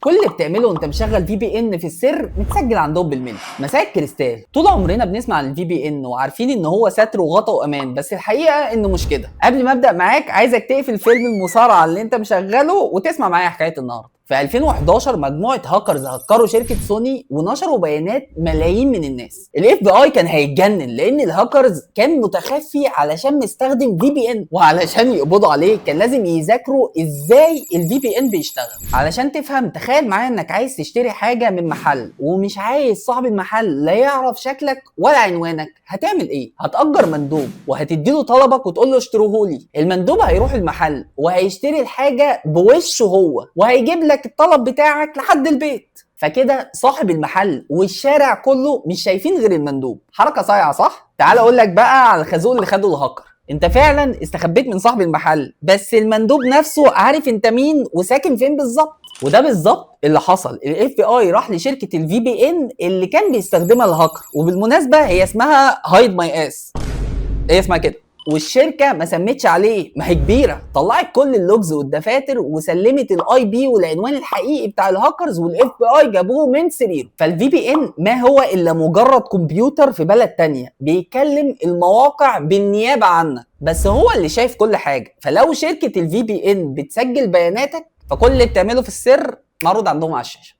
كل اللي بتعمله وانت مشغل في بي ان في السر متسجل عندهم بالملي. مساء كريستال. طول عمرنا بنسمع عن الفي بي ان وعارفين ان هو ستر وغطا وامان، بس الحقيقه انه مش كده. قبل ما ابدا معاك عايزك تقفل فيلم المصارعه اللي انت مشغله وتسمع معايا حكايه النهارده. في 2011 مجموعه هاكرز هكروا شركه سوني ونشروا بيانات ملايين من الناس. الاف بي اي كان هيتجنن لان الهاكرز كان متخفي علشان مستخدم في بي ان، وعلشان يقبضوا عليه كان لازم يذاكروا ازاي الفي بي ان بيشتغل. علشان تفهم، تخيل معايا انك عايز تشتري حاجه من محل ومش عايز صاحب المحل لا يعرف شكلك ولا عنوانك، هتعمل ايه؟ هتأجر مندوب وهتديله طلبك وتقول له اشتروهولي. المندوب هيروح المحل وهيشتري الحاجه بوشه هو وهيجيب لك الطلب بتاعك لحد البيت. فكده صاحب المحل والشارع كله مش شايفين غير المندوب. حركه صايعه صح؟ تعال اقول لك بقى على الخازوق اللي خده الهاكر. انت فعلا استخبيت من صاحب المحل، بس المندوب نفسه عارف انت مين وساكن فين بالظبط. وده بالظبط اللي حصل. الاف بي اي راح لشركه الفي بي ان اللي كان بيستخدمها الهاكر، وبالمناسبه هي اسمها هايد ماي اس، هي اسمها كده. والشركه ما سمتش عليه، ما هي كبيره، طلعت كل اللوجز والدفاتر وسلمت الاي بي والعنوان الحقيقي بتاع الهاكرز، والاف بي اي جابوه من سريره. فالفي بي ان ما هو الا مجرد كمبيوتر في بلد تانية بيكلم المواقع بالنيابه عنك، بس هو اللي شايف كل حاجه. فلو شركه الفي بي ان بتسجل بياناتك، فكل اللي بتعمله في السر معروض عندهم على الشاشه.